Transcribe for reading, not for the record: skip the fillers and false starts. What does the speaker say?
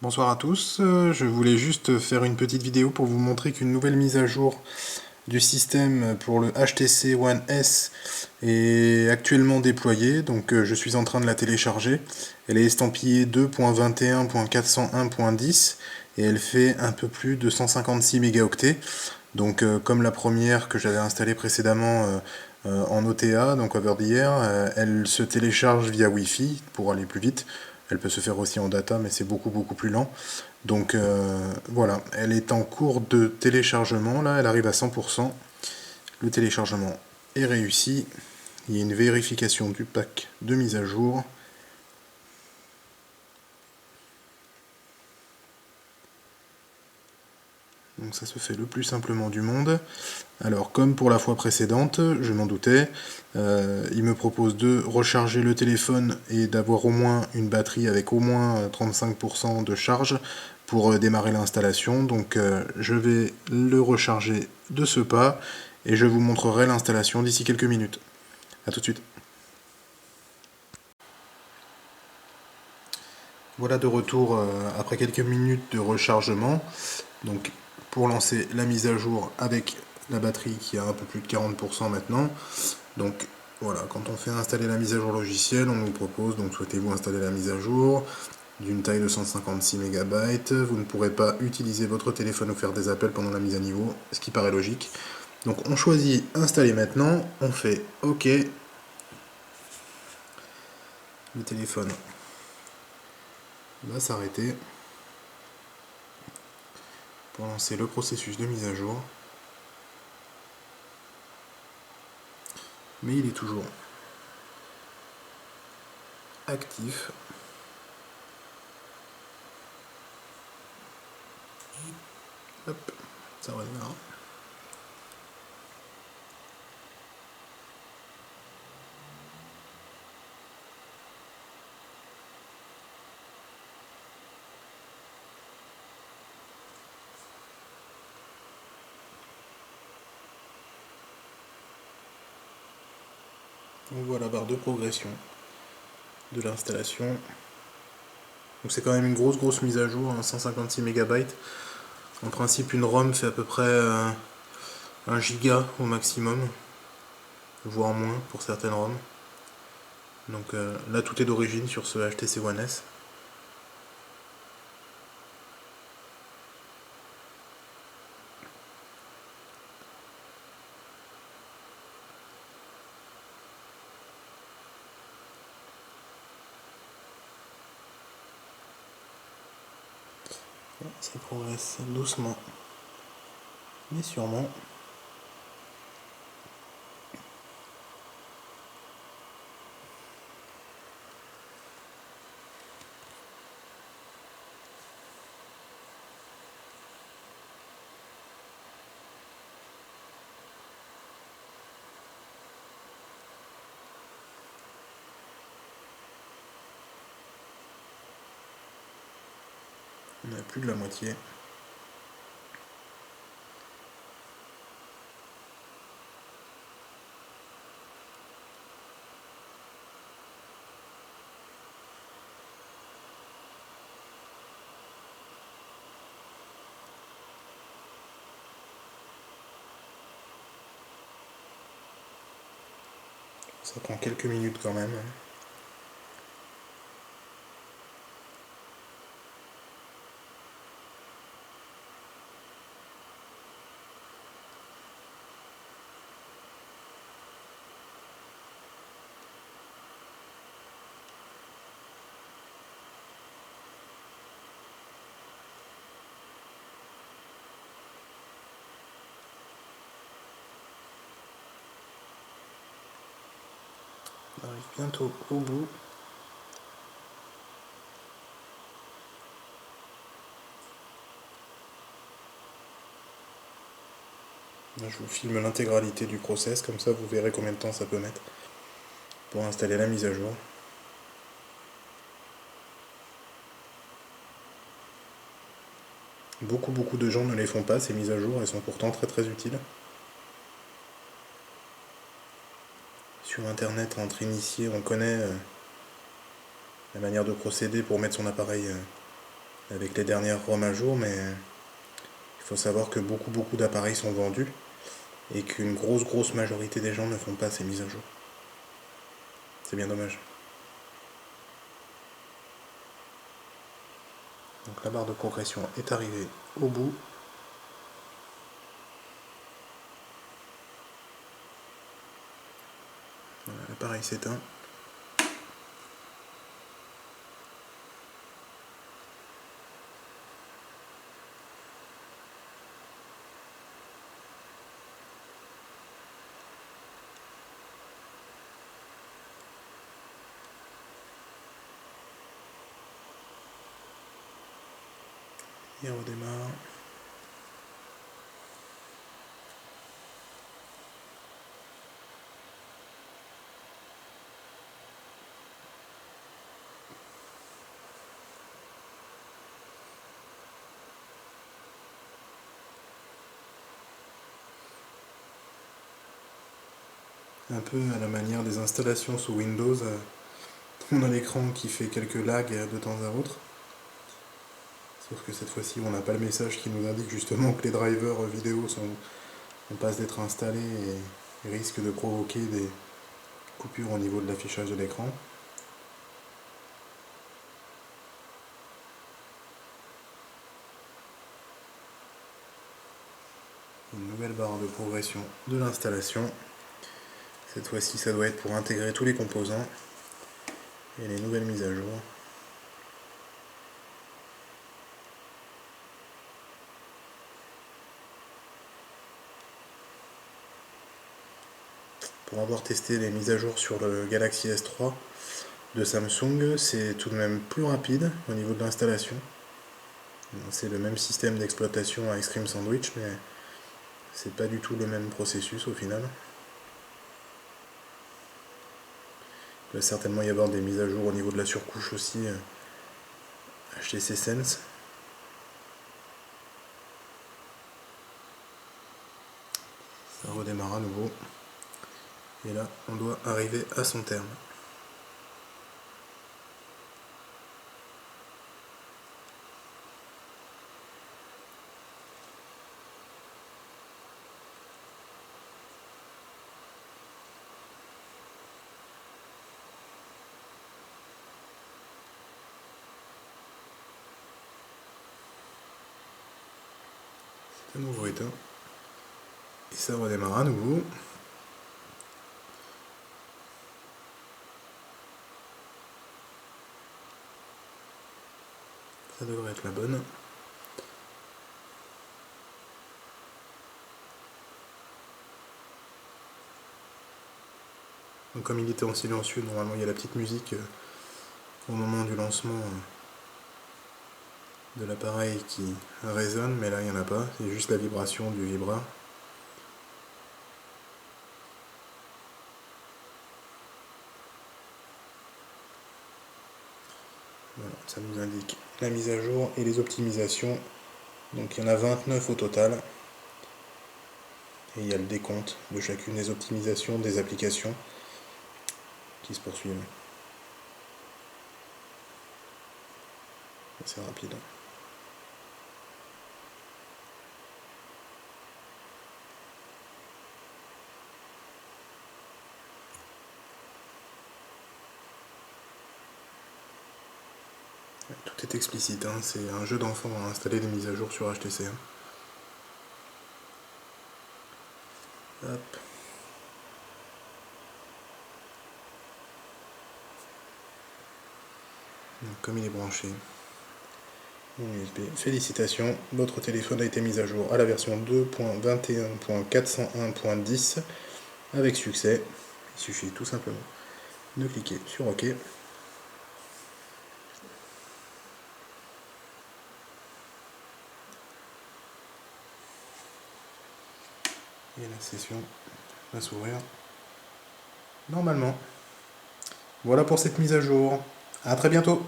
Bonsoir à tous, je voulais juste faire une petite vidéo pour vous montrer qu'une nouvelle mise à jour du système pour le HTC One S est actuellement déployée, donc je suis en train de la télécharger. Elle est estampillée 2.21.401.10 et elle fait un peu plus de 156 mégaoctets. Donc comme la première que j'avais installée précédemment en OTA, donc over the air, elle se télécharge via Wi-Fi pour aller plus vite. Elle peut se faire aussi en data, mais c'est beaucoup plus lent. Donc voilà, elle est en cours de téléchargement, là, elle arrive à 100%. Le téléchargement est réussi. Il y a une vérification du pack de mise à jour. Donc ça se fait le plus simplement du monde. Alors comme pour la fois précédente, je m'en doutais, il me propose de recharger le téléphone et d'avoir au moins une batterie avec au moins 35% de charge pour démarrer l'installation. Donc je vais le recharger de ce pas et je vous montrerai l'installation d'ici quelques minutes. A tout de suite. Voilà de retour après quelques minutes de rechargement. Donc pour lancer la mise à jour avec la batterie qui a un peu plus de 40% maintenant. Donc voilà, quand on fait installer la mise à jour logicielle, on nous propose, donc souhaitez-vous installer la mise à jour d'une taille de 156 MB, vous ne pourrez pas utiliser votre téléphone ou faire des appels pendant la mise à niveau, ce qui paraît logique. Donc on choisit installer maintenant, on fait OK, le téléphone va s'arrêter pour lancer le processus de mise à jour. Mais il est toujours actif. Hop, ça redémarre. On voit la barre de progression de l'installation. Donc c'est quand même une grosse mise à jour, hein, 156 MB. En principe, une ROM fait à peu près 1 giga au maximum, voire moins pour certaines ROM. Donc là, tout est d'origine sur ce HTC One S. Ça progresse doucement, mais sûrement. On a plus de la moitié. Ça prend quelques minutes quand même. On arrive bientôt au bout. Là, je vous filme l'intégralité du process, comme ça vous verrez combien de temps ça peut mettre pour installer la mise à jour. Beaucoup de gens ne les font pas, ces mises à jour, elles sont pourtant très utiles. Sur internet, entre initiés, on connaît la manière de procéder pour mettre son appareil avec les dernières ROM à jour, mais il faut savoir que beaucoup d'appareils sont vendus et qu'une grosse majorité des gens ne font pas ces mises à jour. C'est bien dommage. Donc la barre de progression est arrivée au bout. Voilà, l'appareil s'éteint. Il redémarre. Un peu à la manière des installations sous Windows, on a l'écran qui fait quelques lags de temps à autre. Sauf que cette fois-ci, on n'a pas le message qui nous indique justement que les drivers vidéo sont en passe d'être installés et risquent de provoquer des coupures au niveau de l'affichage de l'écran. Une nouvelle barre de progression de l'installation. Cette fois-ci, ça doit être pour intégrer tous les composants et les nouvelles mises à jour. Pour avoir testé les mises à jour sur le Galaxy S3 de Samsung, c'est tout de même plus rapide au niveau de l'installation. C'est le même système d'exploitation à Ice Cream Sandwich, mais c'est pas du tout le même processus au final. Il va certainement y avoir des mises à jour au niveau de la surcouche aussi, HTC Sense. Ça redémarre à nouveau. Et là, on doit arriver à son terme. C'est à nouveau éteint. Et ça redémarre à nouveau. Ça devrait être la bonne. Donc comme il était en silencieux, normalement il y a la petite musique au moment du lancement de l'appareil qui résonne, mais là il n'y en a pas, c'est juste la vibration du vibra. Voilà, ça nous indique la mise à jour et les optimisations. Donc il y en a 29 au total. Et il y a le décompte de chacune des optimisations des applications qui se poursuivent. C'est rapide. Tout est explicite, hein. C'est un jeu d'enfant à installer des mises à jour sur HTC. Hop. Donc, comme il est branché en USB, félicitations, votre téléphone a été mis à jour à la version 2.21.401.10 avec succès. Il suffit tout simplement de cliquer sur OK. Et la session va s'ouvrir normalement. Voilà pour cette mise à jour. A très bientôt.